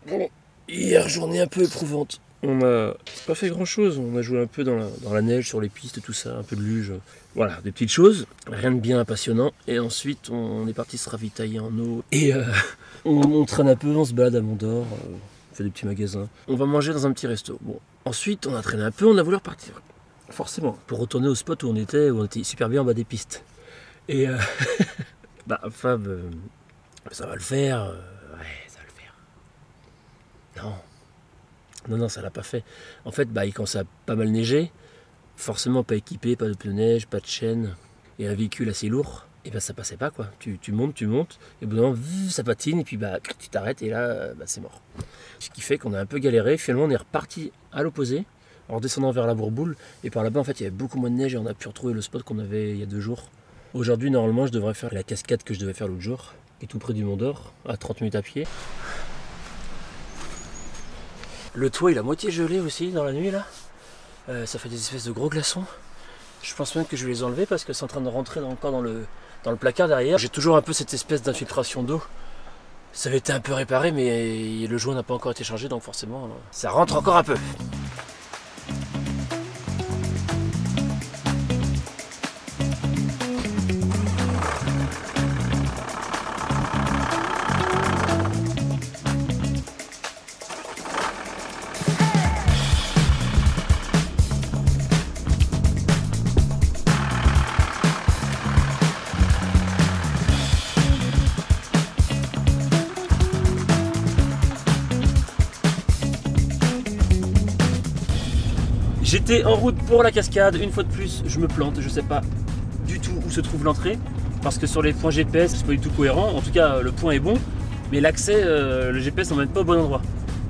Bon, hier journée un peu éprouvante. On a pas fait grand chose, on a joué un peu dans la neige, sur les pistes, tout ça, un peu de luge. Voilà, des petites choses, rien de bien passionnant. Et ensuite on est parti se ravitailler en eau. Et on traîne un peu, on se balade à Mont-d'Or, on fait des petits magasins. On va manger dans un petit resto. Bon, ensuite on a traîné un peu, on a voulu repartir. Forcément, pour retourner au spot où on était super bien en bas des pistes. Et bah Fab, ça va le faire. Ouais, ça va le faire. Non, ça l'a pas fait. En fait, il commence à pas mal neiger. Forcément pas équipé, pas de pneus neige, pas de chaîne. Et un véhicule assez lourd. Et ça passait pas quoi. Tu montes. Et au bout d'un moment, ça patine. Et puis tu t'arrêtes et là, c'est mort. Ce qui fait qu'on a un peu galéré. Finalement, on est reparti à l'opposé. En descendant vers la Bourboule. Et par là-bas, en fait, il y avait beaucoup moins de neige. Et on a pu retrouver le spot qu'on avait il y a 2 jours. Aujourd'hui, normalement, je devrais faire la cascade que je devais faire l'autre jour. Qui est tout près du Mont-d'Or, à 30 minutes à pied. Le toit il a moitié gelé aussi dans la nuit là. Ça fait des espèces de gros glaçons. Je pense même que je vais les enlever parce que c'est en train de rentrer encore dans le placard derrière. J'ai toujours un peu cette espèce d'infiltration d'eau. Ça avait été un peu réparé mais le joint n'a pas encore été chargé donc forcément ça rentre encore un peu. J'étais en route pour la cascade, une fois de plus, je me plante, je sais pas du tout où se trouve l'entrée, parce que sur les points GPS, c'est pas du tout cohérent, en tout cas le point est bon, mais l'accès, le GPS n'emmène pas au bon endroit.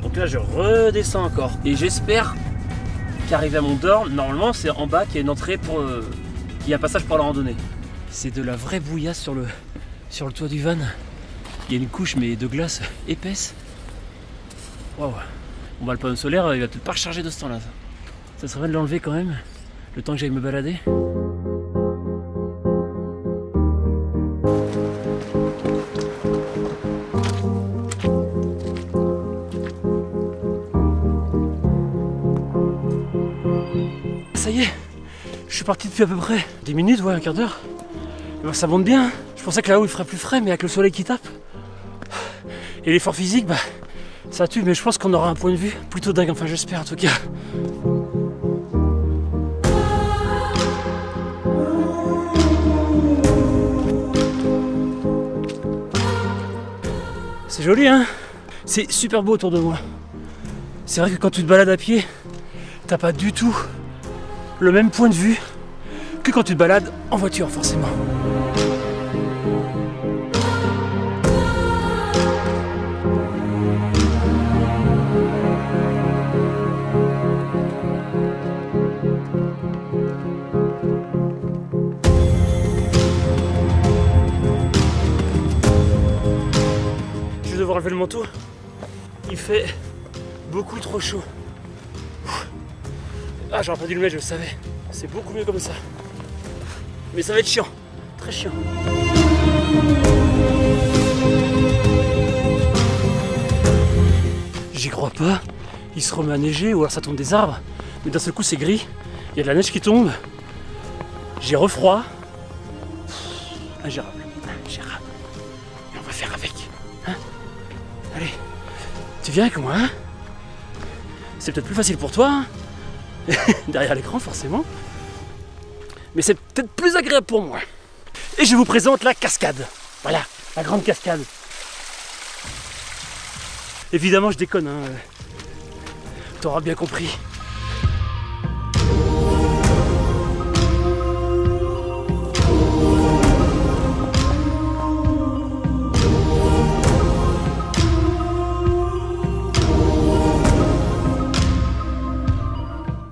Donc là je redescends encore, et j'espère qu'arrivé à Mont-d'Or, normalement c'est en bas qu'il y a une entrée pour... qu'il y a un passage pour la randonnée. C'est de la vraie bouillasse sur le toit du van, il y a une couche mais de glace épaisse. Waouh. Bon le panneau solaire il va peut-être pas recharger de ce temps là. Ça serait bien de l'enlever quand même, le temps que j'aille me balader. Ça y est, je suis parti depuis à peu près 10 minutes, ouais, un quart d'heure. Ça monte bien, je pensais que là-haut il ferait plus frais, mais avec le soleil qui tape et l'effort physique, ça tue, mais je pense qu'on aura un point de vue plutôt dingue, enfin j'espère en tout cas. C'est joli hein. C'est super beau autour de moi. C'est vrai que quand tu te balades à pied, t'as pas du tout le même point de vue que quand tu te balades en voiture forcément. Je vais devoir enlever le manteau, il fait beaucoup trop chaud. Ah, j'aurais pas dû le mettre, je le savais. C'est beaucoup mieux comme ça. Mais ça va être chiant, très chiant. J'y crois pas, il se remet à neiger ou alors ça tombe des arbres. Mais d'un seul coup c'est gris, il y a de la neige qui tombe. J'ai refroid. Ingérable. Et on va faire avec. Hein? Allez, tu viens avec moi, hein? C'est peut-être plus facile pour toi, hein? Derrière l'écran forcément. Mais c'est peut-être plus agréable pour moi. Et je vous présente la cascade. Voilà, la grande cascade. Évidemment je déconne, hein. T'auras bien compris.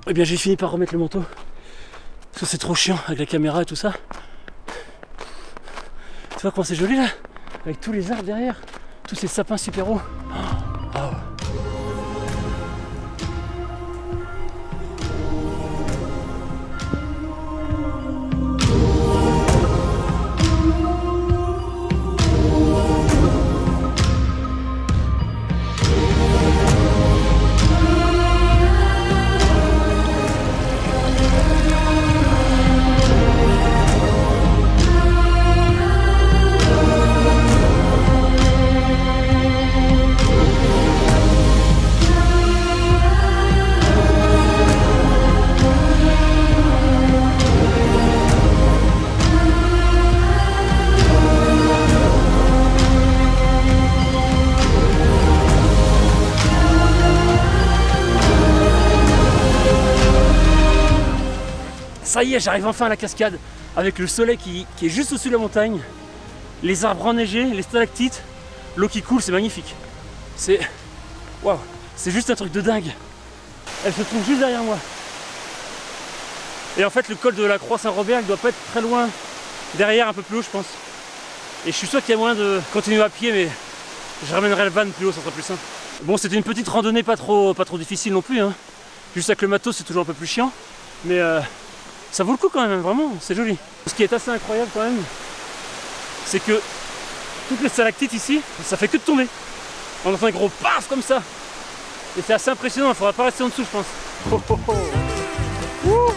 Eh bien j'ai fini par remettre le manteau. Parce que c'est trop chiant avec la caméra et tout ça. Tu vois comment c'est joli là? Avec tous les arbres derrière. Tous ces sapins super hauts. Oh. Ça y est, j'arrive enfin à la cascade, avec le soleil qui est juste au-dessus de la montagne, les arbres enneigés, les stalactites, l'eau qui coule, c'est magnifique. C'est... Waouh, c'est juste un truc de dingue. Elle se trouve juste derrière moi. Et en fait, le col de la Croix Saint-Robert, il doit pas être très loin derrière, un peu plus haut, je pense. Et je suis sûr qu'il y a moyen de continuer à pied, mais je ramènerai le van plus haut, ça sera plus simple. Bon, c'était une petite randonnée pas trop difficile non plus, hein. Juste avec le matos, c'est toujours un peu plus chiant. Mais ça vaut le coup quand même, vraiment, c'est joli. Ce qui est assez incroyable quand même, c'est que toutes les stalactites ici, ça fait que de tomber. On entend un gros paf comme ça. Et c'est assez impressionnant, il faudra pas rester en dessous, je pense. Oh, oh, oh. Ouh.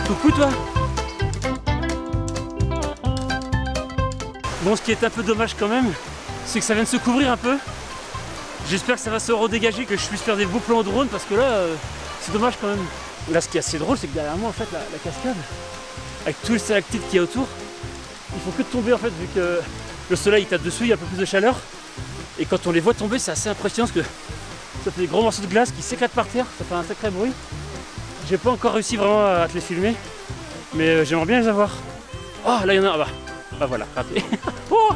Coucou toi. Bon, ce qui est un peu dommage quand même, c'est que ça vient de se couvrir un peu. J'espère que ça va se redégager, que je puisse faire des beaux plans au drone, parce que là, c'est dommage quand même. Là, ce qui est assez drôle, c'est que derrière moi, en fait, la cascade, avec tous les stalactites qu'il y a autour, il faut que de tomber, en fait, vu que le soleil tape dessus, il y a un peu plus de chaleur. Et quand on les voit tomber, c'est assez impressionnant, parce que ça fait des gros morceaux de glace qui s'éclatent par terre, ça fait un sacré bruit. J'ai pas encore réussi vraiment à te les filmer, mais j'aimerais bien les avoir. Oh, là, il y en a un, bah voilà, raté. Oh.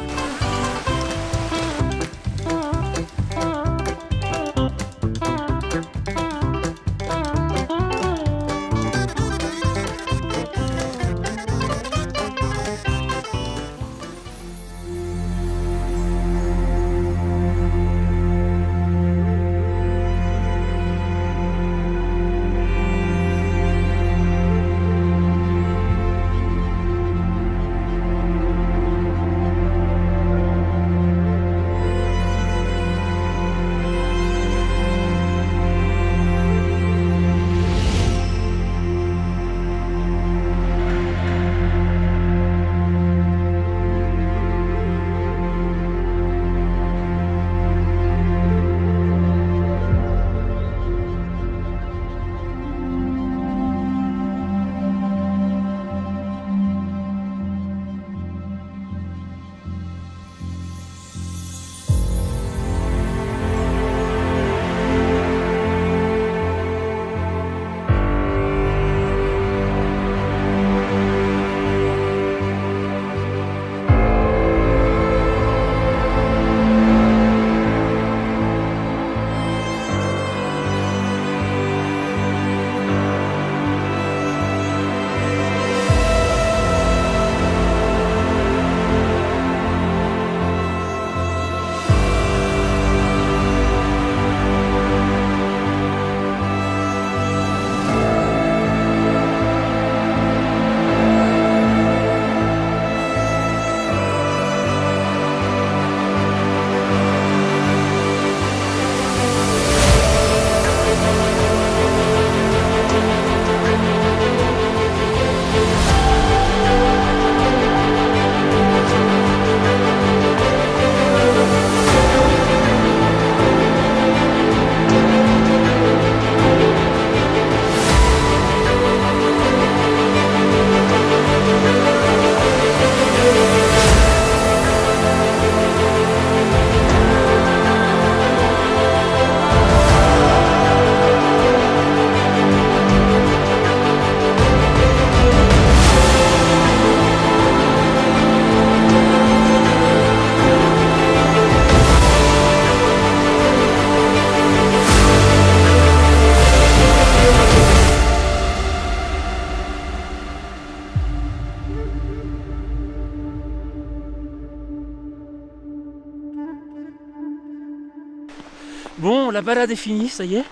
Bon, la balade est finie, ça y est.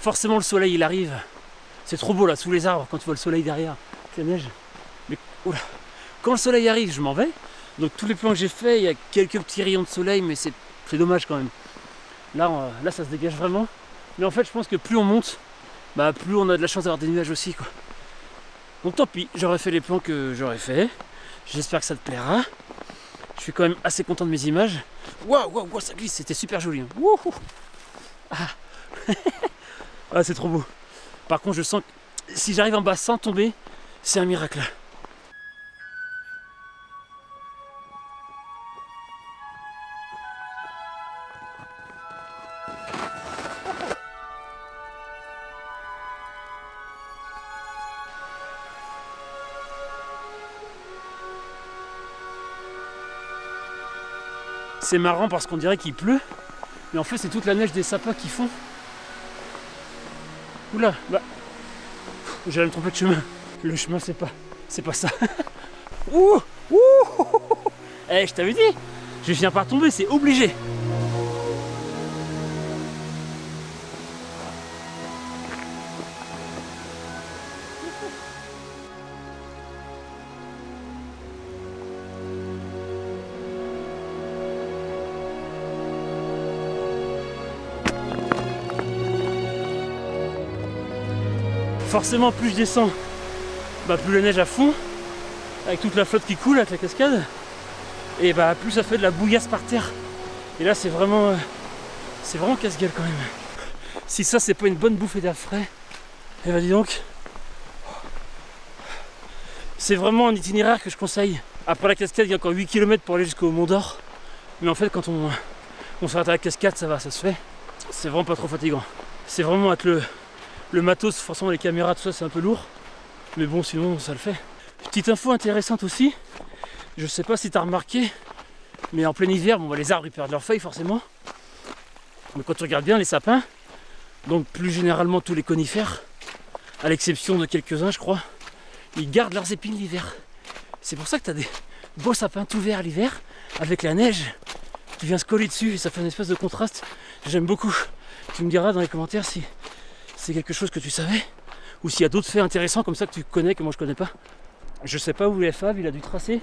Forcément le soleil il arrive. C'est trop beau là, sous les arbres, quand tu vois le soleil derrière. C'est la neige. Mais oula, quand le soleil arrive, je m'en vais. Donc tous les plans que j'ai faits, il y a quelques petits rayons de soleil, mais c'est dommage quand même. Là, là ça se dégage vraiment. Mais en fait je pense que plus on monte, bah, plus on a de la chance d'avoir des nuages aussi, quoi. Donc tant pis, j'aurais fait les plans que j'aurais fait. J'espère que ça te plaira. Je suis quand même assez content de mes images. Waouh, waouh, waouh, ça glisse, c'était super joli. Hein. Wouhou. Ah, ah c'est trop beau. Par contre, je sens que si j'arrive en bas sans tomber, c'est un miracle. C'est marrant parce qu'on dirait qu'il pleut, mais en fait c'est toute la neige des sapins qui fond. Oula, bah, j'allais me tromper de chemin. Le chemin c'est pas ça. Ouh, ouh. Eh, je t'avais dit, je vais finir par tomber, c'est obligé. Forcément, plus je descends, bah, plus la neige à fond, avec toute la flotte qui coule avec la cascade, et bah, plus ça fait de la bouillasse par terre. Et là, c'est vraiment casse-gueule quand même. Si ça, c'est pas une bonne bouffée d'air frais, et bah dis donc, c'est vraiment un itinéraire que je conseille. Après la cascade, il y a encore 8 km pour aller jusqu'au Mont d'Or, mais en fait, quand on s'arrête à la cascade, ça va, ça se fait. C'est vraiment pas trop fatigant. C'est vraiment avec le matos, forcément les caméras, tout ça c'est un peu lourd, mais bon sinon ça le fait. Petite info intéressante aussi, je sais pas si tu as remarqué, mais en plein hiver, bon, bah, les arbres ils perdent leurs feuilles forcément, mais quand tu regardes bien les sapins, donc plus généralement tous les conifères, à l'exception de quelques-uns je crois, ils gardent leurs épines l'hiver. C'est pour ça que tu as des beaux sapins tout verts l'hiver, avec la neige qui vient se coller dessus, et ça fait une espèce de contraste, j'aime beaucoup. Tu me diras dans les commentaires si c'est quelque chose que tu savais, ou s'il y a d'autres faits intéressants comme ça que tu connais, que moi je connais pas. Je sais pas où est Fab, il a dû tracer,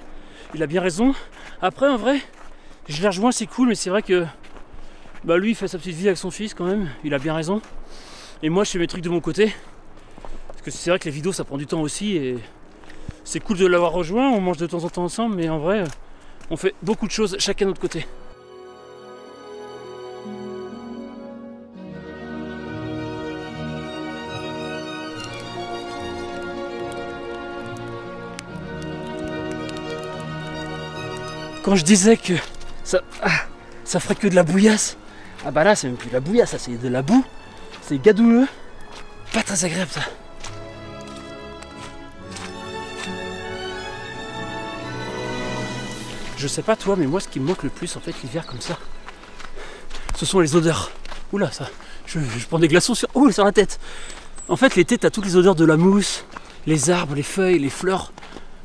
il a bien raison. Après en vrai, je l'ai rejoint, c'est cool, mais c'est vrai que bah, lui il fait sa petite vie avec son fils quand même, il a bien raison. Et moi je fais mes trucs de mon côté, parce que c'est vrai que les vidéos ça prend du temps aussi, et c'est cool de l'avoir rejoint, on mange de temps en temps ensemble, mais en vrai on fait beaucoup de choses chacun de notre côté. Quand je disais que ça ferait que de la bouillasse, ah bah là c'est même plus de la bouillasse, ça c'est de la boue, c'est gadouleux, pas très agréable ça. Je sais pas toi, mais moi ce qui me manque le plus en fait l'hiver comme ça, ce sont les odeurs. Oula ça, je prends des glaçons sur la tête. En fait l'été t'as toutes les odeurs de la mousse, les arbres, les feuilles, les fleurs,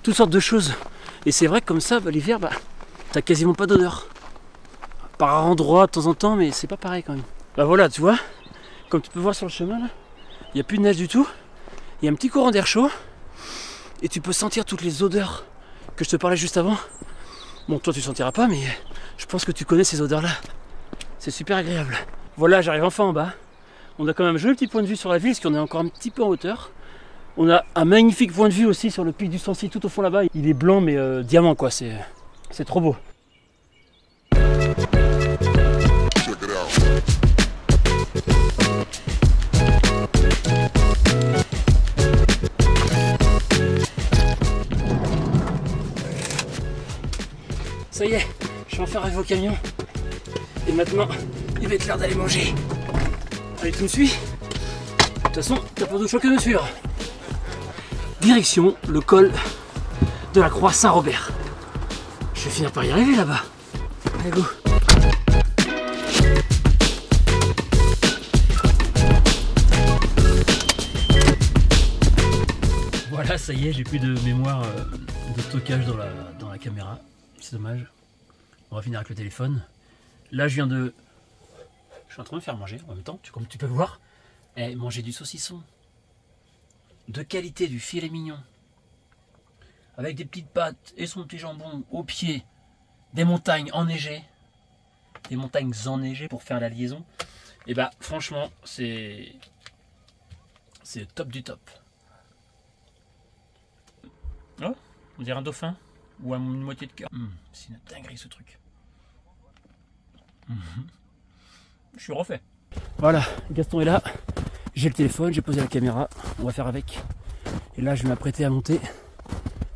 toutes sortes de choses. Et c'est vrai que comme ça, bah, l'hiver, bah, t'as quasiment pas d'odeur. Par endroits de temps en temps, mais c'est pas pareil quand même. Bah voilà, tu vois, comme tu peux voir sur le chemin là, il n'y a plus de neige du tout. Il y a un petit courant d'air chaud. Et tu peux sentir toutes les odeurs que je te parlais juste avant. Bon, toi tu sentiras pas, mais je pense que tu connais ces odeurs là. C'est super agréable. Voilà, j'arrive enfin en bas. On a quand même un joli petit point de vue sur la ville, parce qu'on est encore un petit peu en hauteur. On a un magnifique point de vue aussi sur le pic du Sancy tout au fond là-bas. Il est blanc mais diamant quoi, c'est trop beau. Ça y est, je suis enfin arrivé au camion. Et maintenant, il va être l'heure d'aller manger. Allez, tu me suis? De toute façon, t'as pas d'autre choix que de me suivre. Direction le col de la Croix Saint-Robert. Je vais finir par y arriver là-bas. Allez, go. Voilà, ça y est, j'ai plus de mémoire de stockage dans la caméra. C'est dommage. On va finir avec le téléphone. Là, je suis en train de me faire manger en même temps, comme tu peux voir. Et manger du saucisson. De qualité, du filet mignon. Avec des petites pâtes et son petit jambon au pied. Des montagnes enneigées. Des montagnes enneigées pour faire la liaison. Et bah, franchement, c'est le top du top. Oh, on dirait un dauphin. Ou une moitié de cœur. C'est une dinguerie ce truc. Je suis refait. Voilà, Gaston est là. J'ai le téléphone, j'ai posé la caméra. On va faire avec. Et là, je vais m'apprêter à monter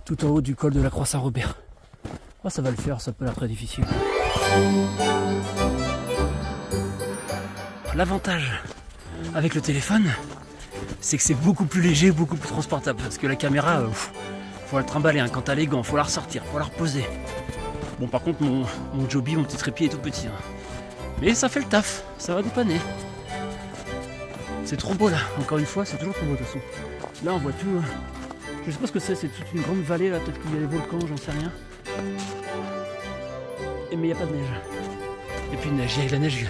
tout en haut du col de la Croix Saint-Robert. Oh, ça va le faire, ça peut être très difficile. L'avantage avec le téléphone, c'est que c'est beaucoup plus léger, beaucoup plus transportable. Parce que la caméra, faut la trimballer, hein. Quand t'as les gants, faut la ressortir, faut la reposer. Bon, par contre, mon Joby, mon petit trépied est tout petit. Hein. Mais ça fait le taf, ça va dépanner. C'est trop beau là, encore une fois, c'est toujours trop beau de toute façon. Là, on voit tout. Je sais pas ce que c'est toute une grande vallée là, peut-être qu'il y a des volcans, j'en sais rien. Mais il n'y a pas de neige. Et puis neige, il y a de la neige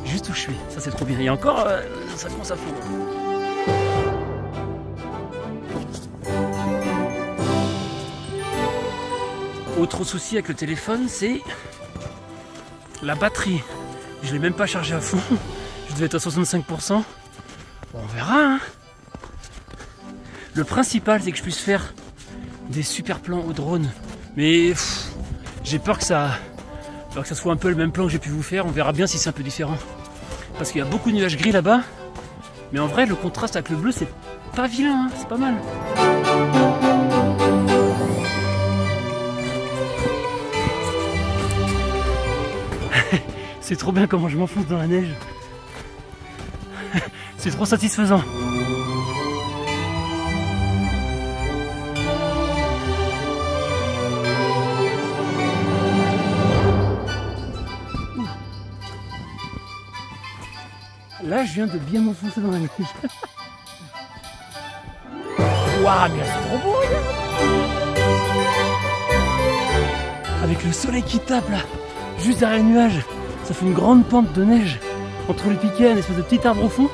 juste où je suis, ça c'est trop bien. Et encore, ça commence à fondre. Autre souci avec le téléphone, c'est la batterie. Je l'ai même pas chargé à fond. Je devais être à 65%. Bon, on verra. Hein. Le principal, c'est que je puisse faire des super plans au drone. Mais j'ai peur que ça soit un peu le même plan que j'ai pu vous faire. On verra bien si c'est un peu différent. Parce qu'il y a beaucoup de nuages gris là-bas. Mais en vrai, le contraste avec le bleu, c'est pas vilain. Hein. C'est pas mal. C'est trop bien comment je m'enfonce dans la neige. C'est trop satisfaisant. Là, je viens de bien m'enfoncer dans la neige. Waouh, mais c'est trop beau, regarde. Avec le soleil qui tape là, juste derrière les nuages. Ça fait une grande pente de neige entre les piquets, une espèce de petit arbre au fond.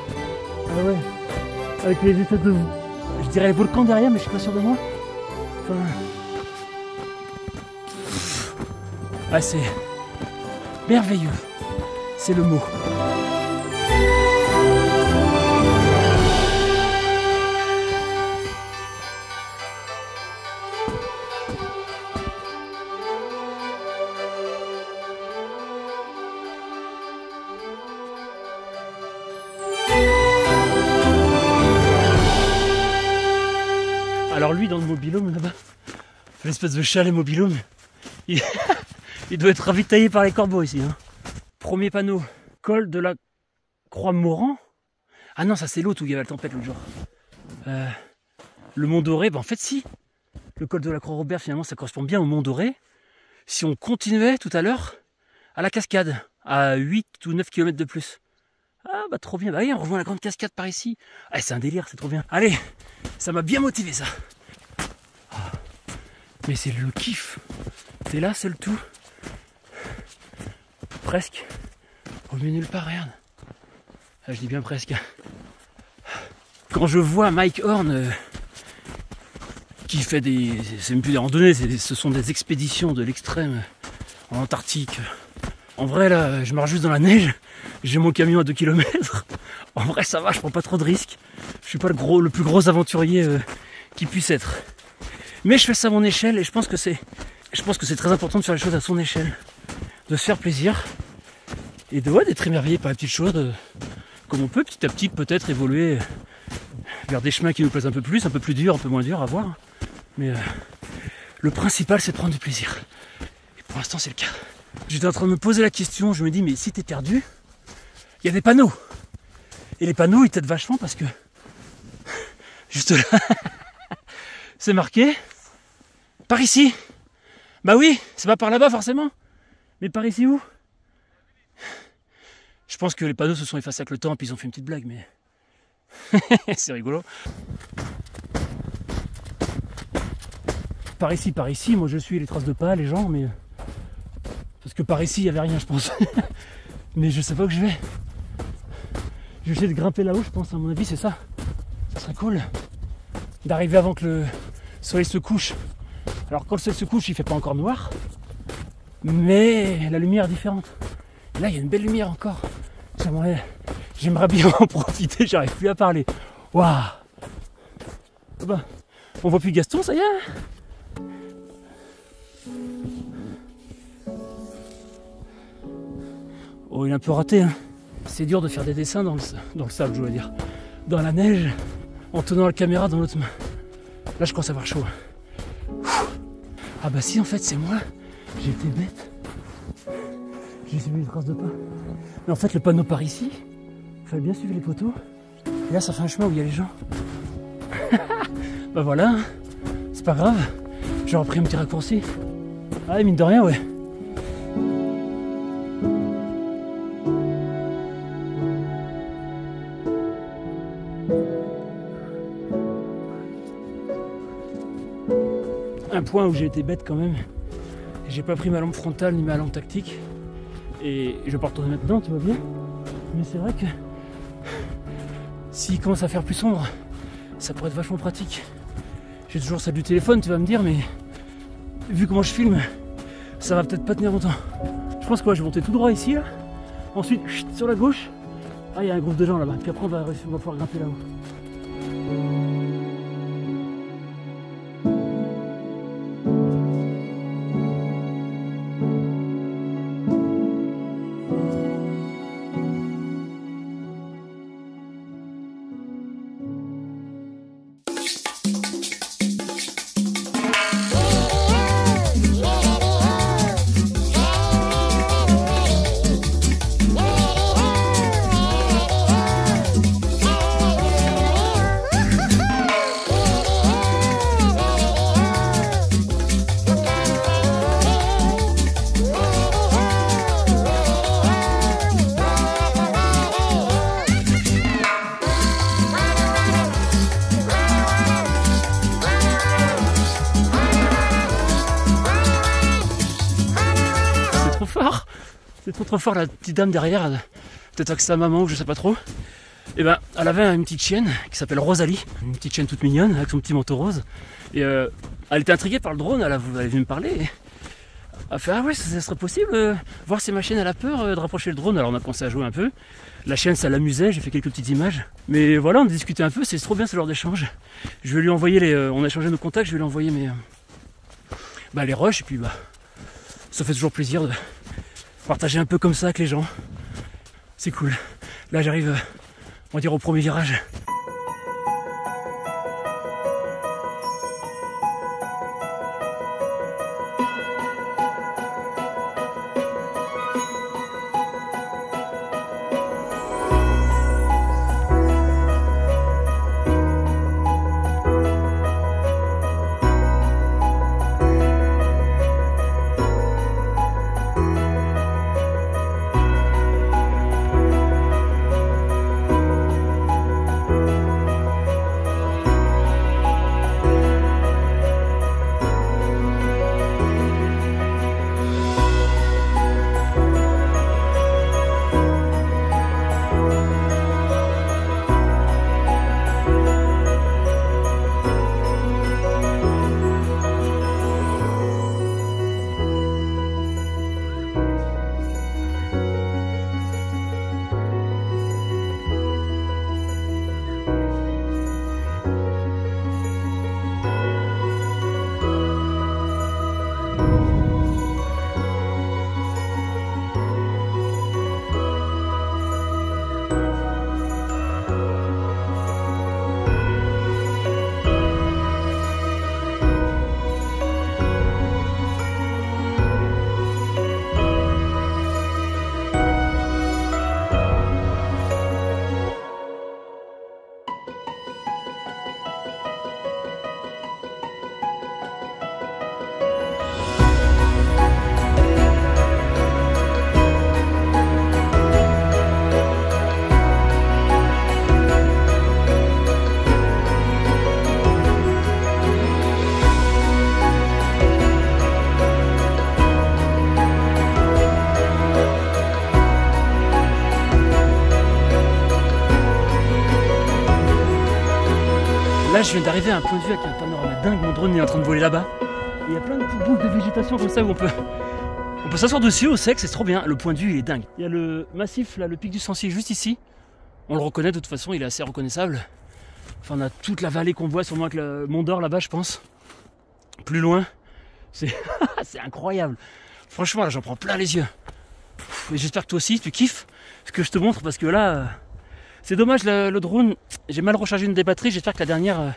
Ah ouais, avec les espèces de, je dirais les volcans derrière, mais je suis pas sûr de moi. Enfin... Ah, c'est merveilleux, c'est le mot. Alors lui dans le mobilhome là-bas, l'espèce de chalet mobilhome, il doit être ravitaillé par les corbeaux ici. Hein. Premier panneau, col de la Croix-Morand. Ah non, ça c'est l'autre où il y avait la tempête l'autre jour. Le Mont Doré, ben en fait si. Le col de la Croix-Robert finalement ça correspond bien au Mont Doré. Si on continuait tout à l'heure à la cascade, à 8 ou 9 km de plus. Ah bah trop bien, bah oui, on revoit la grande cascade par ici. Ah, c'est un délire, c'est trop bien. Allez, ça m'a bien motivé ça. Mais c'est le kiff. T'es là, c'est le tout. Presque. Au milieu nulle part, regarde. Ah, je dis bien presque. Quand je vois Mike Horn qui fait des... C'est même plus des randonnées, ce sont des expéditions de l'extrême en Antarctique. En vrai là, je marche juste dans la neige. J'ai mon camion à 2 km. En vrai ça va, je prends pas trop de risques. Je suis pas le plus gros aventurier qui puisse être. Mais je fais ça à mon échelle et je pense que c'est très important de faire les choses à son échelle. De se faire plaisir. Et d'être émerveillé par les petites choses. Comme on peut petit à petit peut-être évoluer vers des chemins qui nous plaisent un peu plus durs, un peu moins durs à voir. Mais le principal c'est de prendre du plaisir. Et pour l'instant c'est le cas. J'étais en train de me poser la question, je me dis mais si t'es perdu, il y a des panneaux. Et les panneaux ils t'aident vachement parce que juste là c'est marqué par ici. Bah oui, c'est pas par là-bas forcément. Mais par ici où? Je pense que les panneaux se sont effacés avec le temps et puis ils ont fait une petite blague mais c'est rigolo. Par ici, moi je suis les traces de pas, les gens, mais parce que par ici il n'y avait rien je pense. Mais je sais pas où je vais. Je vais essayer de grimper là-haut, je pense, à mon avis c'est ça. Ça serait cool d'arriver avant que le soleil se couche. Alors quand le soleil se couche il fait pas encore noir, mais la lumière est différente. Et là il y a une belle lumière encore. J'aimerais bien en profiter, j'arrive plus à parler. Waouh. Bah, on voit plus Gaston, ça y est. Oh, il est un peu raté, hein. C'est dur de faire des dessins dans le sable, je veux dire. Dans la neige, en tenant la caméra dans l'autre main. Là, je commence à avoir chaud. Ah bah si, en fait, c'est moi. J'ai été bête. J'ai suivi les traces de pas. Mais en fait, le panneau par ici, il fallait bien suivre les poteaux. Et là, ça fait un chemin où il y a les gens. Bah voilà, c'est pas grave. J'ai repris un petit raccourci. Ah, mine de rien, ouais. Un point où j'ai été bête quand même, j'ai pas pris ma lampe frontale ni ma lampe tactique et je vais pas retourner maintenant, tout va bien, mais c'est vrai que s'il commence à faire plus sombre, ça pourrait être vachement pratique. J'ai toujours celle du téléphone, tu vas me dire, mais vu comment je filme, ça va peut-être pas tenir longtemps. Je pense que je vais monter tout droit ici, là. Ensuite chut, sur la gauche, ah il y a un groupe de gens là-bas, puis après on va pouvoir grimper là-haut. C'est trop fort, la petite dame derrière, peut-être avec sa maman ou je sais pas trop. Et ben elle avait une petite chienne qui s'appelle Rosalie, une petite chienne toute mignonne avec son petit manteau rose. Et elle était intriguée par le drone, elle est venue me parler. Et elle a fait ah ouais ça serait possible, voir si ma chienne elle a peur de rapprocher le drone. Alors on a commencé à jouer un peu. La chienne ça l'amusait, j'ai fait quelques petites images. Mais voilà, on a discuté un peu, c'est trop bien ce genre d'échange. Je vais lui envoyer on a échangé nos contacts, je vais lui envoyer les rushs et puis ça fait toujours plaisir de partager un peu comme ça avec les gens. C'est cool. Là j'arrive, on va dire, au premier virage. Là je viens d'arriver à un point de vue avec un panorama dingue, mon drone est en train de voler là-bas. Il y a plein de petites boules de végétation comme ça où on peut s'asseoir dessus au sec, c'est trop bien. Le point de vue il est dingue. Il y a le massif là, le pic du Sancy juste ici. On le reconnaît de toute façon, il est assez reconnaissable. Enfin on a toute la vallée qu'on voit, sûrement avec le Mont d'Or là-bas je pense. Plus loin, c'est c'est incroyable. Franchement là j'en prends plein les yeux. Et j'espère que toi aussi tu kiffes ce que je te montre parce que là... C'est dommage le drone, j'ai mal rechargé une des batteries, j'espère que la dernière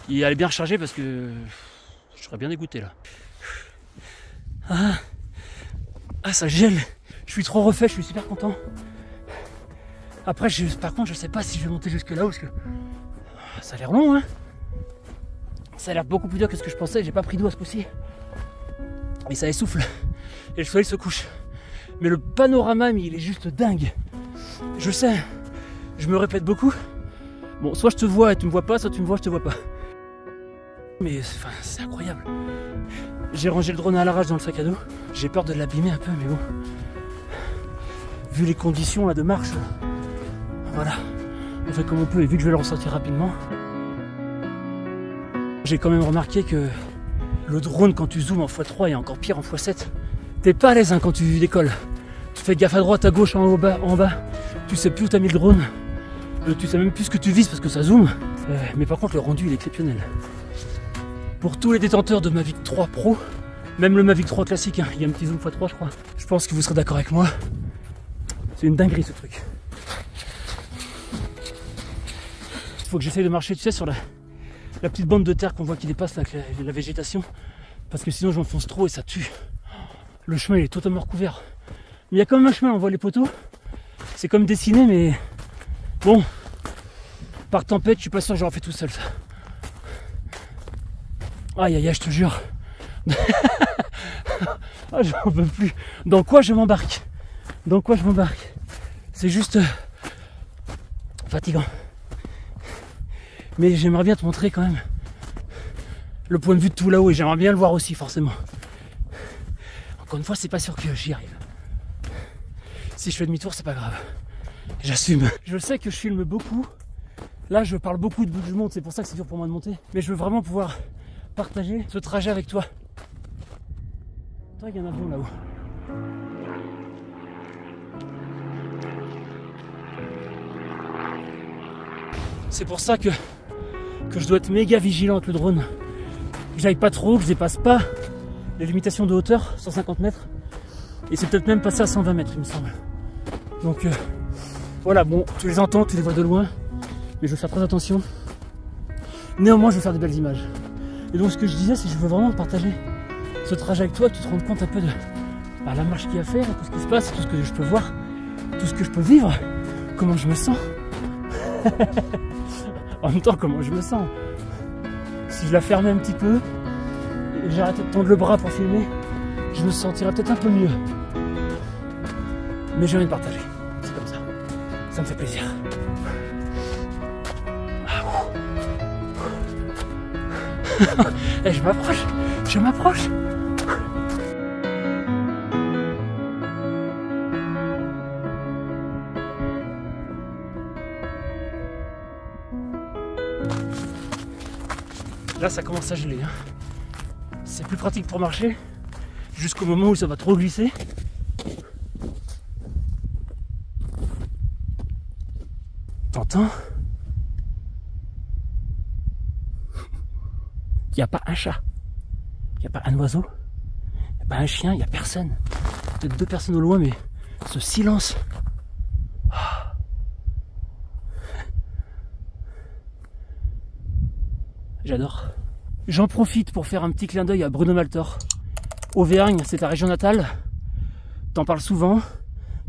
il allait bien recharger parce que je serais bien dégoûté là. Ah ça gèle, je suis trop refait, je suis super content. Après par contre je sais pas si je vais monter jusque là-haut parce que ça a l'air long hein. Ça a l'air beaucoup plus dur que ce que je pensais, j'ai pas pris d'eau à ce coup-ci. Et ça essouffle et le soleil se couche. Mais le panorama il est juste dingue. Je sais. Je me répète beaucoup, Bon, soit je te vois et tu me vois pas, soit tu me vois, je te vois pas. Mais enfin, c'est incroyable. J'ai rangé le drone à l'arrache dans le sac à dos. J'ai peur de l'abîmer un peu, mais bon. Vu les conditions là de marche, voilà. On fait comme on peut et vu que je vais le ressortir rapidement. J'ai quand même remarqué que le drone, quand tu zoomes en x3 et encore pire en x7, t'es pas à l'aise hein, quand tu décolles. Tu fais gaffe à droite, à gauche, en haut, en bas. Tu sais plus où t'as mis le drone. Tu sais même plus ce que tu vises parce que ça zoome. Mais par contre, le rendu il est exceptionnel. Pour tous les détenteurs de Mavic 3 Pro, même le Mavic 3 classique, hein, il y a un petit zoom x3 je crois. Je pense que vous serez d'accord avec moi. C'est une dinguerie ce truc. Il faut que j'essaye de marcher, tu sais, sur la petite bande de terre qu'on voit qui dépasse là, avec la végétation. Parce que sinon je m'enfonce trop et ça tue. Le chemin il est totalement recouvert. Mais il y a quand même un chemin, on voit les poteaux. C'est comme dessiné mais bon. Par tempête, je suis pas sûr que j'aurais fait tout seul ça. Aïe aïe aïe, je te jure. Ah, j'en peux plus. Dans quoi je m'embarque? Dans quoi je m'embarque? C'est juste fatigant. Mais j'aimerais bien te montrer quand même le point de vue de tout là-haut et j'aimerais bien le voir aussi forcément. Encore une fois, c'est pas sûr que j'y arrive. Si je fais demi-tour, c'est pas grave. J'assume. Je sais que je filme beaucoup. Là, je parle beaucoup de bout du monde, c'est pour ça que c'est dur pour moi de monter. Mais je veux vraiment pouvoir partager ce trajet avec toi. Toi, il y en a bon là-haut. C'est pour ça que je dois être méga vigilant avec le drone. Que j'aille pas trop, que je dépasse pas les limitations de hauteur, 150 mètres. Et c'est peut-être même passé à 120 mètres, il me semble. Donc voilà, bon, tu les entends, tu les vois de loin. Mais je veux faire très attention. Néanmoins, je veux faire des belles images. Et donc ce que je disais, c'est que je veux vraiment partager ce trajet avec toi, que tu te rendes compte un peu de la marche qu'il y a à faire, tout ce qui se passe, tout ce que je peux voir, tout ce que je peux vivre, comment je me sens. En même temps, comment je me sens. Si je la fermais un petit peu, et j'arrêtais de tendre le bras pour filmer, je me sentirais peut-être un peu mieux. Mais j'ai envie de partager, c'est comme ça. Ça me fait plaisir. Et je m'approche, je m'approche. Là, ça commence à geler. Hein. C'est plus pratique pour marcher jusqu'au moment où ça va trop glisser. T'entends? Il n'y a pas un chat, il n'y a pas un oiseau, il n'y a pas un chien, il n'y a personne. Peut-être 2 personnes au loin, mais ce silence. J'adore. J'en profite pour faire un petit clin d'œil à Bruno Maltor. Auvergne, c'est ta région natale. T'en parles souvent.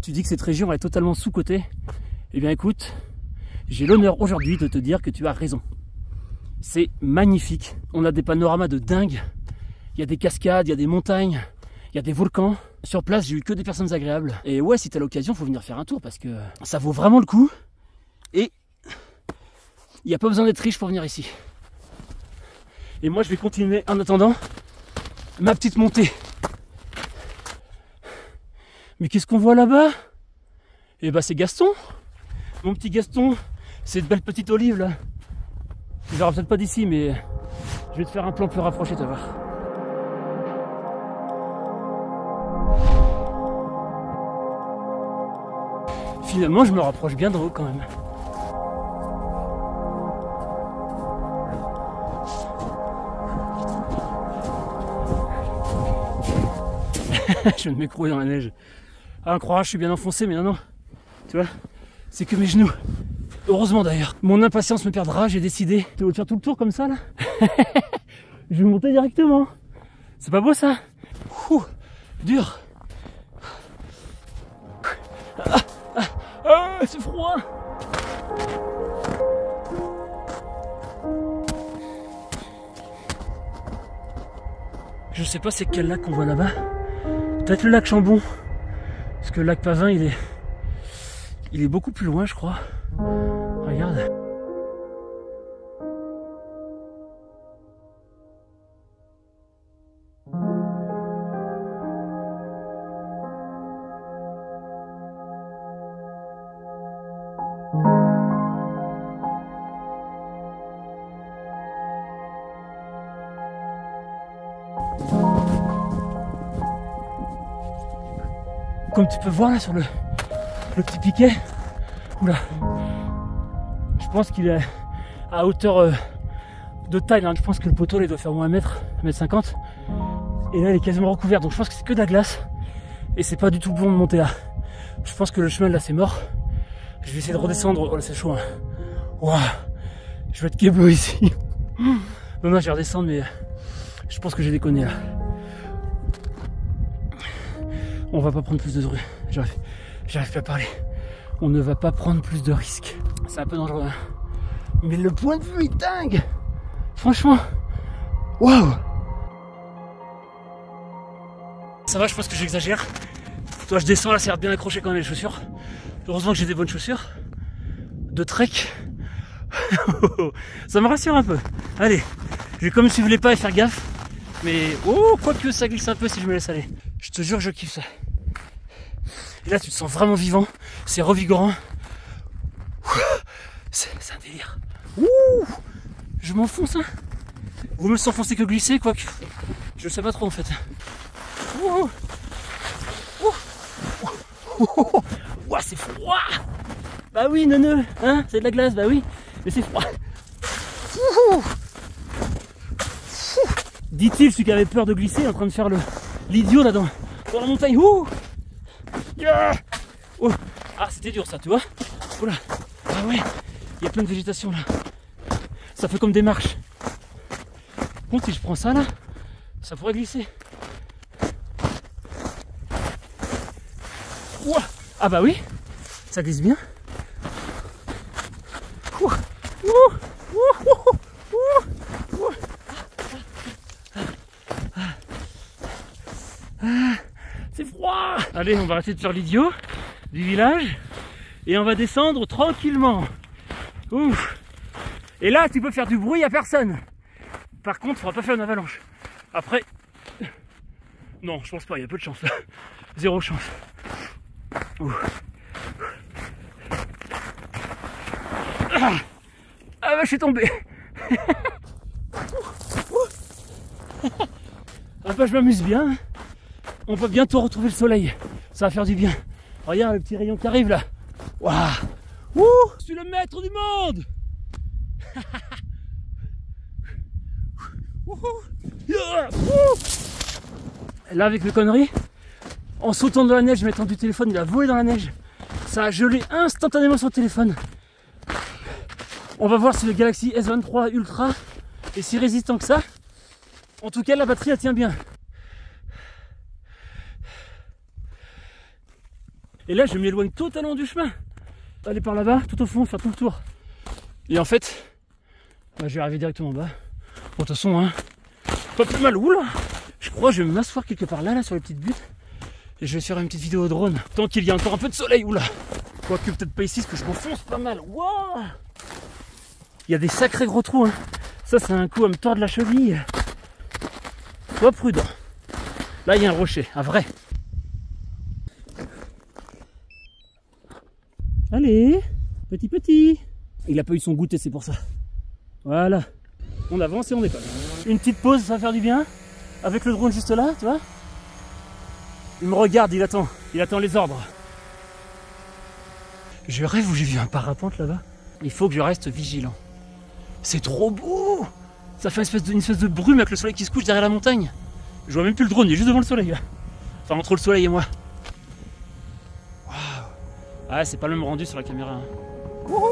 Tu dis que cette région elle est totalement sous-cotée. Eh bien écoute, j'ai l'honneur aujourd'hui de te dire que tu as raison. C'est magnifique. On a des panoramas de dingue. Il y a des cascades, il y a des montagnes, il y a des volcans. Sur place, j'ai eu que des personnes agréables. Et ouais, si t'as l'occasion, faut venir faire un tour parce que ça vaut vraiment le coup. Et il n'y a pas besoin d'être riche pour venir ici. Et moi, je vais continuer en attendant ma petite montée. Mais qu'est-ce qu'on voit là-bas? Eh ben, c'est Gaston. Mon petit Gaston, cette belle petite olive là. Tu verras peut-être pas d'ici, mais je vais te faire un plan plus rapproché, tu vas voir. Finalement, je me rapproche bien d'en haut quand même. Je viens de m'écrouler dans la neige. Ah, on croira, je suis bien enfoncé, mais non, non. Tu vois, c'est que mes genoux. Heureusement d'ailleurs. Mon impatience me perdra, j'ai décidé de faire tout le tour comme ça là. Je vais monter directement. C'est pas beau ça? Ouh, dur. C'est froid. Je sais pas c'est quel lac qu'on voit là-bas. Peut-être le lac Chambon. Parce que le lac Pavin il est beaucoup plus loin je crois. Regarde. Comme tu peux voir là sur le petit piquet, oula, je pense qu'il est à hauteur de taille, hein. Je pense que le poteau là, il doit faire au moins 1 mètre 50. Et là il est quasiment recouvert, donc je pense que c'est que de la glace. Et c'est pas du tout bon de monter là. Je pense que le chemin là c'est mort. Je vais essayer de redescendre, oh là c'est chaud hein. Waouh, je vais être kebo ici. Non, je vais redescendre mais je pense que j'ai déconné là. On va pas prendre plus de trucs. J'arrive pas à parler. On ne va pas prendre plus de risques. C'est un peu dangereux hein. Mais le point de vue est dingue. Franchement. Waouh. Ça va, je pense que j'exagère. Toi je descends là, ça a l'air bien accroché quand même les chaussures. Heureusement que j'ai des bonnes chaussures. De trek. Ça me rassure un peu. Allez, je vais comme suivre les pas et faire gaffe. Mais oh, quoique ça glisse un peu si je me laisse aller. Je te jure, je kiffe ça. Et là, tu te sens vraiment vivant. C'est revigorant. C'est un délire. Ouh, je m'enfonce. Hein. Vous me s'enfoncer que glisser, quoique. Je sais pas trop en fait. Ouh. Ouah, c'est froid. Bah oui, neuneu, hein, c'est de la glace, bah oui, mais c'est froid. Dit-il, celui qui avait peur de glisser, en train de faire l'idiot là-dedans, dans la montagne. Ouh. Yeah. Oh. Ah, c'était dur ça, tu vois. Oh là. Ah ouais, il y a plein de végétation là. Ça fait comme des marches. Par contre, si je prends ça là, ça pourrait glisser. Ouah. Ah bah oui, ça glisse bien. C'est froid. Allez, on va arrêter de faire l'idiot du village et on va descendre tranquillement. Ouf. Et là, tu peux faire du bruit à personne. Par contre, on va pas faire une avalanche. Après, non, je pense pas, il y a peu de chance là. Zéro chance. Ah bah je suis tombé. Ah bah je m'amuse bien. On va bientôt retrouver le soleil. Ça va faire du bien. Regarde le petit rayon qui arrive là. Waouh. Je suis le maître du monde. Là avec mes conneries, en sautant dans la neige, mettant du téléphone, il a volé dans la neige. Ça a gelé instantanément son téléphone. On va voir si le Galaxy S23 Ultra est si résistant que ça. En tout cas, la batterie elle tient bien. Et là, je m'éloigne totalement du chemin. Aller par là-bas, tout au fond, faire tout le tour. Et en fait, bah, je vais arriver directement en bas. Bon, de toute façon, hein, pas plus mal. Oula, je crois que je vais m'asseoir quelque part là, sur les petites buttes. Et je vais faire une petite vidéo au drone. Tant qu'il y a encore un peu de soleil. Oula. Quoique peut-être pas ici, parce que je m'enfonce pas mal. Wow. Il y a des sacrés gros trous. Hein. Ça, c'est un coup à me tordre la cheville. Sois prudent. Là, il y a un rocher, un vrai. Allez, petit. Il a pas eu son goûter, c'est pour ça. Voilà. On avance et on décolle. Une petite pause, ça va faire du bien. Avec le drone juste là, tu vois. Il me regarde, il attend les ordres. Je rêve où j'ai vu un parapente là-bas. Il faut que je reste vigilant. C'est trop beau. Ça fait une espèce de brume avec le soleil qui se couche derrière la montagne. Je vois même plus le drone, il est juste devant le soleil là. Enfin, entre le soleil et moi. Waouh. Ah, c'est pas le même rendu sur la caméra. Hein. Wouhou.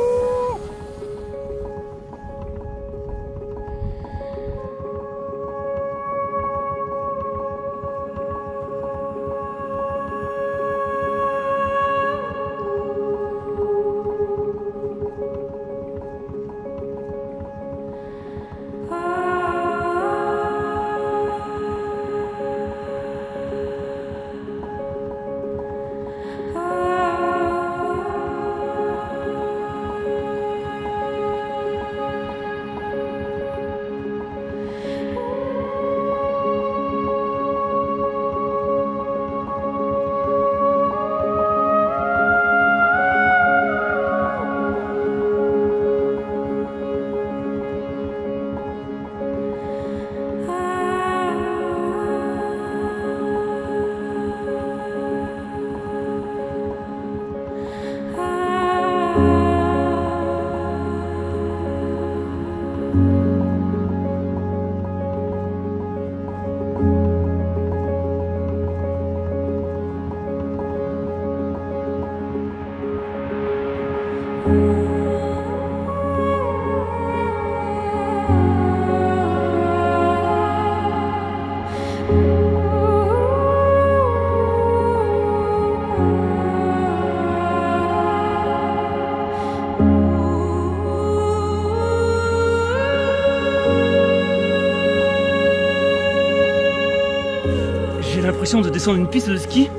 l'impression de descendre une piste de ski,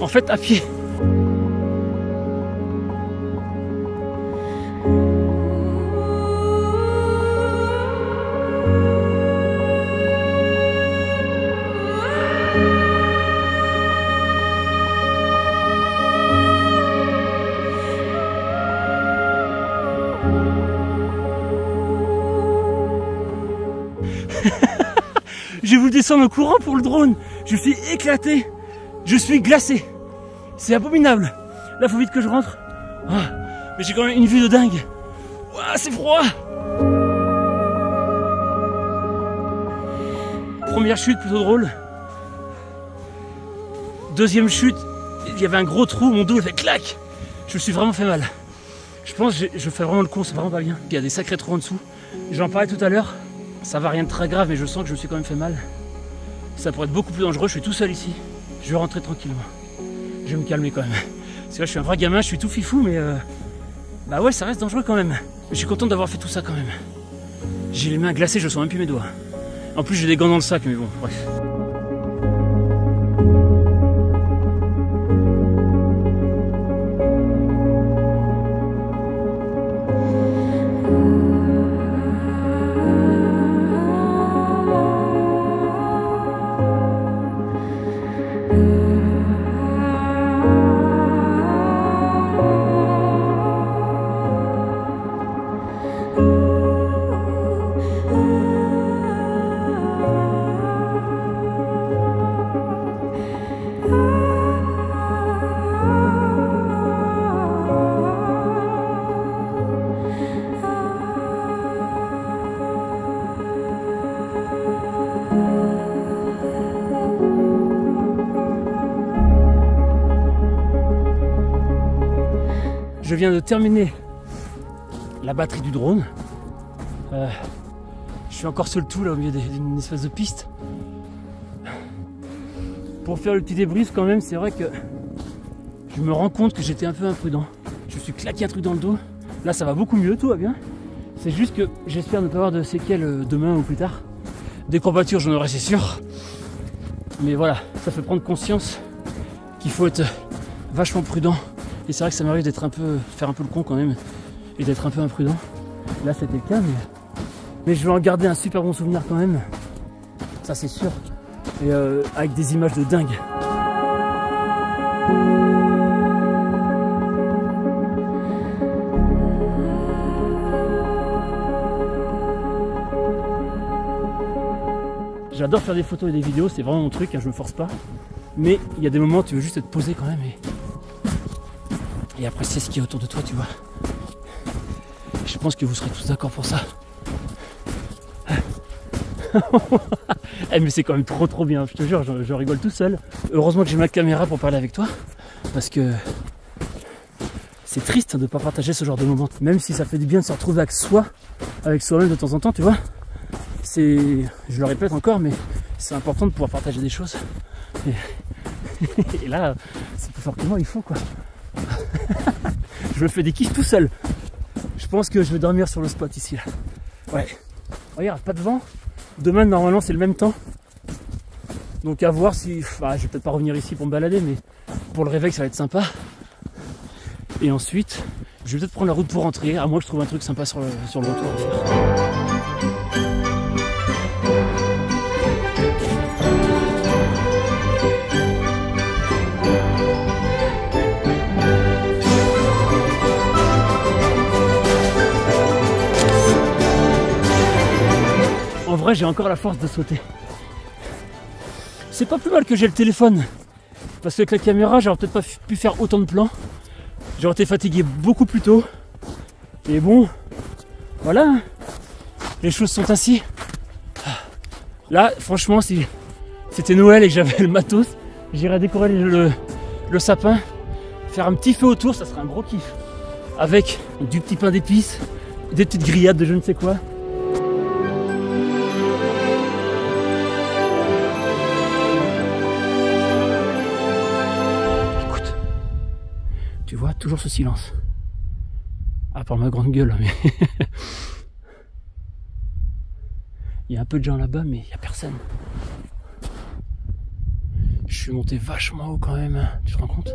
en fait à pied. J'ai voulu descendre en courant pour le drone. Je suis éclaté. Je suis glacé. C'est abominable. Là, faut vite que je rentre. Ah, mais j'ai quand même une vue de dingue. Ouah, c'est froid. Première chute plutôt drôle. Deuxième chute, il y avait un gros trou. Mon dos il fait clac. Je me suis vraiment fait mal. Je pense que je fais vraiment le con. C'est vraiment pas bien. Il y a des sacrés trous en dessous. J'en parlais tout à l'heure. Ça va, rien de très grave, mais je sens que je me suis quand même fait mal. Ça pourrait être beaucoup plus dangereux, je suis tout seul ici. Je vais rentrer tranquillement. Je vais me calmer quand même. Parce que là, je suis un vrai gamin, je suis tout fifou, mais bah ouais, ça reste dangereux quand même. Je suis content d'avoir fait tout ça quand même. J'ai les mains glacées, je sens même plus mes doigts. En plus, j'ai des gants dans le sac, mais bon, bref. Je viens de terminer la batterie du drone. Je suis encore sur le tout là au milieu d'une espèce de piste. Pour faire le petit débrief quand même, c'est vrai que je me rends compte que j'étais un peu imprudent. Je me suis claqué un truc dans le dos. Là ça va beaucoup mieux, tout va bien. C'est juste que j'espère ne pas avoir de séquelles demain ou plus tard. Des courbatures j'en aurai, c'est sûr. Mais voilà, ça fait prendre conscience qu'il faut être vachement prudent. Et c'est vrai que ça m'arrive d'être faire un peu le con quand même, et d'être un peu imprudent. Là c'était le cas, mais je vais en garder un super bon souvenir quand même. Ça c'est sûr. Et avec des images de dingue. J'adore faire des photos et des vidéos, c'est vraiment mon truc, hein, je me force pas. Mais il y a des moments où tu veux juste être posé quand même et apprécier ce qui est autour de toi, tu vois. Je pense que vous serez tous d'accord pour ça. Mais c'est quand même trop bien, je te jure, je rigole tout seul. Heureusement que j'ai ma caméra pour parler avec toi, parce que c'est triste de ne pas partager ce genre de moment. Même si ça fait du bien de se retrouver avec soi-même de temps en temps, tu vois. Je le répète encore, mais c'est important de pouvoir partager des choses. Et là, c'est plus fort que moi, il faut quoi. Je me fais des kiffs tout seul. Je pense que je vais dormir sur le spot ici là. Ouais. Regarde, pas de vent. Demain normalement c'est le même temps. Donc à voir si. Bah, je vais peut-être pas revenir ici pour me balader, mais pour le réveil ça va être sympa. Et ensuite, je vais peut-être prendre la route pour rentrer. À moins que je trouve un truc sympa sur le retour à faire. En vrai, j'ai encore la force de sauter. C'est pas plus mal que j'ai le téléphone. Parce qu'avec la caméra, j'aurais peut-être pas pu faire autant de plans. J'aurais été fatigué beaucoup plus tôt. Et bon, voilà. Les choses sont ainsi. Là, franchement, si c'était Noël et que j'avais le matos, j'irais décorer le sapin, faire un petit feu autour, ça serait un gros kiff. Avec du petit pain d'épices, des petites grillades de je ne sais quoi. Tu vois, toujours ce silence. À part ma grande gueule, mais... Il y a un peu de gens là-bas, mais il n'y a personne. Je suis monté vachement haut quand même, hein. Tu te rends compte?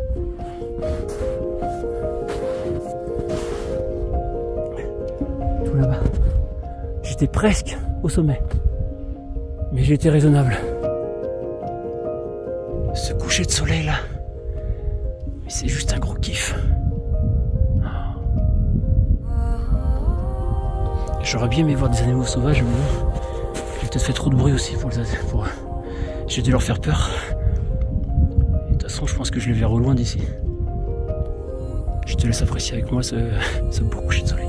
Tout là-bas. J'étais presque au sommet. Mais j'ai été raisonnable. Ce coucher de soleil là, mais c'est juste un gros kiff. J'aurais bien aimé voir des animaux sauvages, mais bon, j'ai peut-être fait trop de bruit aussi pour j'ai dû leur faire peur. Et de toute façon, je pense que je les verrai au loin d'ici. Je te laisse apprécier avec moi ce beau coucher de soleil.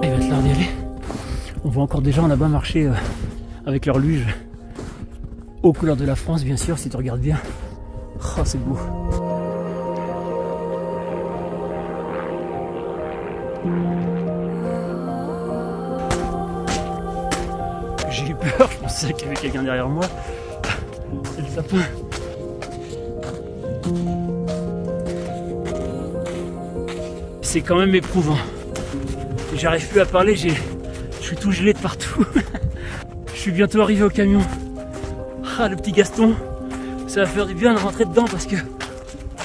Il va être l'heure d'y aller. On voit encore des gens là-bas marcher avec leur luge aux couleurs de la France, bien sûr, si tu regardes bien. Oh, c'est beau. J'ai eu peur, je pensais qu'il y avait quelqu'un derrière moi. C'est le sapin. C'est quand même éprouvant. J'arrive plus à parler, je suis tout gelé de partout. Je suis bientôt arrivé au camion. Ah, le petit Gaston, ça va faire du bien de rentrer dedans parce que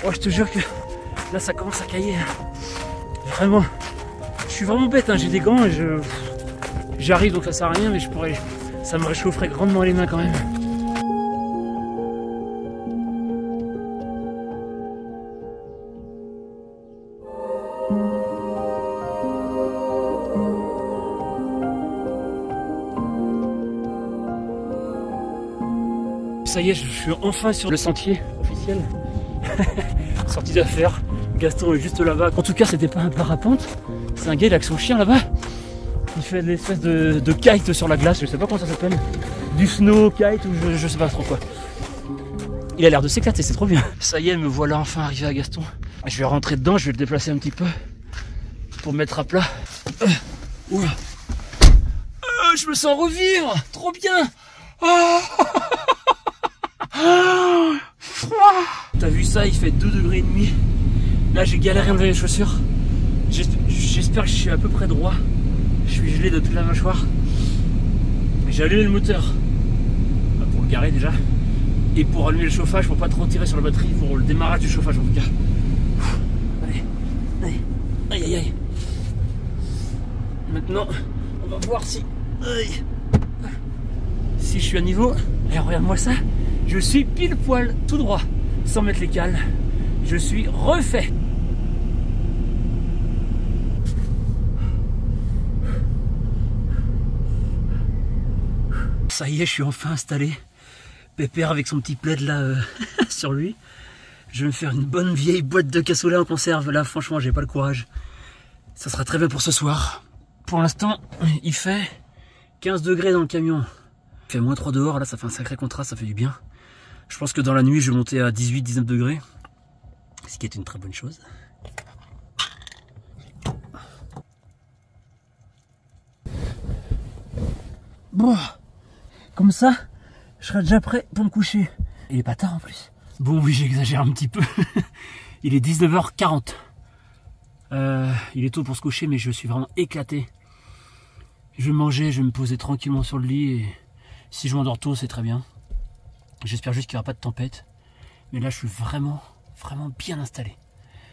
oh, je te jure que là ça commence à cailler. Vraiment, je suis vraiment bête, hein. J'ai des gants et j'arrive donc ça sert à rien, mais ça me réchaufferait grandement les mains quand même. Ça y est, je suis enfin sur le sentier officiel. Sortie d'affaires. Gaston est juste là-bas. En tout cas, c'était pas un parapente. C'est un gars avec son chien là-bas. Il fait de l'espèce de kite sur la glace. Je sais pas comment ça s'appelle. Du snow kite ou je sais pas trop quoi. Il a l'air de s'éclater, c'est trop bien. Ça y est, me voilà enfin arrivé à Gaston. Je vais rentrer dedans, je vais le déplacer un petit peu pour me mettre à plat. Je me sens revivre. Trop bien. T'as vu ça, il fait 2 degrés et demi. Là j'ai galéré à enlever les chaussures. J'espère que je suis à peu près droit. Je suis gelé de toute la mâchoire. J'ai allumé le moteur pour le garer déjà. Et pour allumer le chauffage, pour pas trop tirer sur la batterie, pour le démarrage du chauffage en tout cas. Allez, allez, aïe aïe aïe. Maintenant, on va voir si je suis à niveau. Et regarde-moi ça. Je suis pile poil tout droit, sans mettre les cales. Je suis refait. Ça y est, je suis enfin installé. Pépère avec son petit plaid là sur lui. Je vais me faire une bonne vieille boîte de cassoulet en conserve. Là, franchement, j'ai pas le courage. Ça sera très bien pour ce soir. Pour l'instant, il fait 15 degrés dans le camion. Il fait -3 dehors. Là, ça fait un sacré contraste, ça fait du bien. Je pense que dans la nuit, je vais monter à 18-19 degrés. Ce qui est une très bonne chose. Bon, comme ça, je serai déjà prêt pour me coucher. Il est pas tard en plus. Bon, oui, j'exagère un petit peu. Il est 19h40. Il est tôt pour se coucher, mais je suis vraiment éclaté. Je vais manger, je vais me poser tranquillement sur le lit. Et si je m'endors tôt, c'est très bien. J'espère juste qu'il n'y aura pas de tempête. Mais là, je suis vraiment bien installé.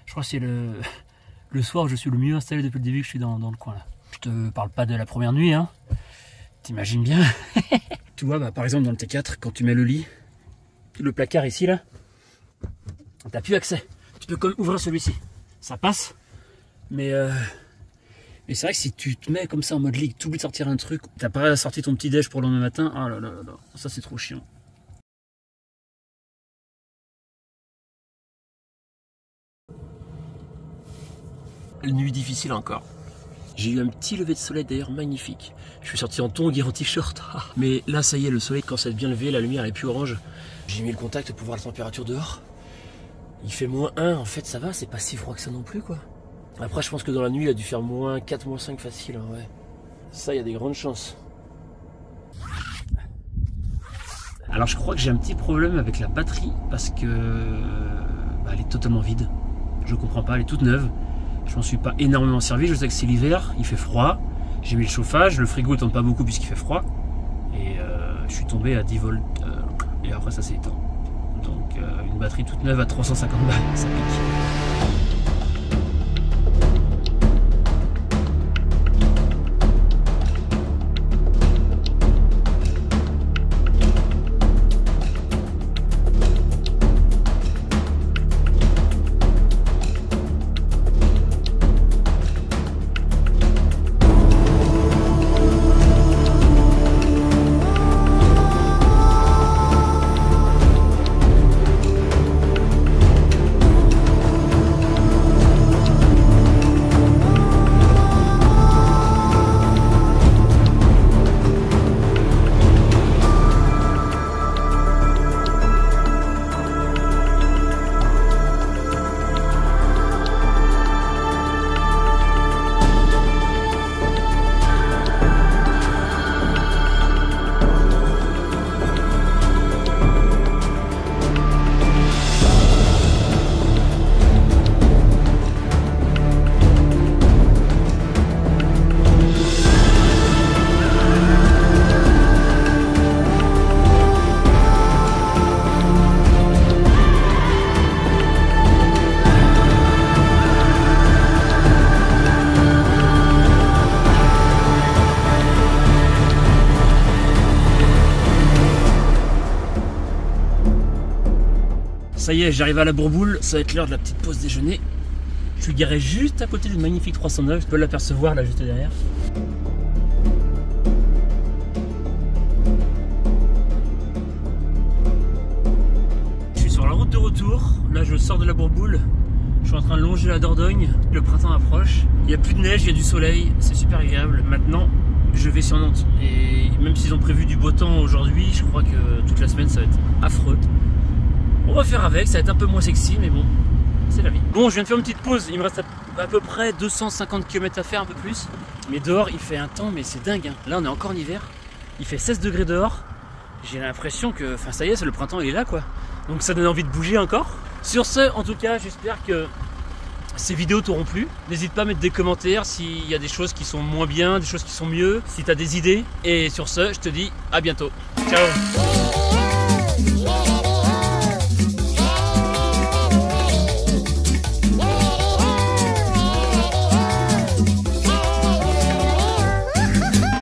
Je crois que c'est le soir où je suis le mieux installé depuis le début que je suis dans le coin là. Je te parle pas de la première nuit, hein. T'imagines bien. Tu vois, bah, par exemple, dans le T4, quand tu mets le lit, le placard ici, là, t'as plus accès. Tu peux quand même ouvrir celui-ci. Ça passe. Mais c'est vrai que si tu te mets comme ça en mode lit, tu oublies de sortir un truc, t'as pas sorti ton petit déj pour le lendemain matin, ah là là là, ça c'est trop chiant. Une nuit difficile encore. J'ai eu un petit lever de soleil d'ailleurs magnifique. Je suis sorti en tongs et en t-shirt. Mais là ça y est, le soleil quand ça bien levé, la lumière est plus orange. J'ai mis le contact pour voir la température dehors. Il fait -1, en fait ça va, c'est pas si froid que ça non plus quoi. Après je pense que dans la nuit il a dû faire -4, -5 facile, hein, ouais. Ça il y a des grandes chances. Alors je crois que j'ai un petit problème avec la batterie parce que elle est totalement vide. Je comprends pas, elle est toute neuve. Je m'en suis pas énormément servi. Je sais que c'est l'hiver, il fait froid. J'ai mis le chauffage, le frigo ne tourne pas beaucoup puisqu'il fait froid. Et je suis tombé à 10 volts. Et après ça s'est éteint. Donc une batterie toute neuve à 350 balles, ça pique. Ça y est, j'arrive à la Bourboule, ça va être l'heure de la petite pause déjeuner. Je suis garé juste à côté d'une magnifique 309, je peux l'apercevoir là juste derrière. Je suis sur la route de retour, là je sors de la Bourboule, je suis en train de longer la Dordogne, le printemps approche, il n'y a plus de neige, il y a du soleil, c'est super agréable. Maintenant, je vais sur Nantes et même s'ils ont prévu du beau temps aujourd'hui, je crois que toute la semaine ça va être affreux. On va faire avec, ça va être un peu moins sexy, mais bon, c'est la vie. Bon, je viens de faire une petite pause, il me reste à peu près 250 km à faire, un peu plus. Mais dehors, il fait un temps, mais c'est dingue. Hein. Là, on est encore en hiver, il fait 16 degrés dehors. J'ai l'impression que, enfin ça y est, le printemps il est là, quoi. Donc ça donne envie de bouger encore. Sur ce, en tout cas, j'espère que ces vidéos t'auront plu. N'hésite pas à mettre des commentaires s'il y a des choses qui sont moins bien, des choses qui sont mieux, si tu as des idées. Et sur ce, je te dis à bientôt. Ciao.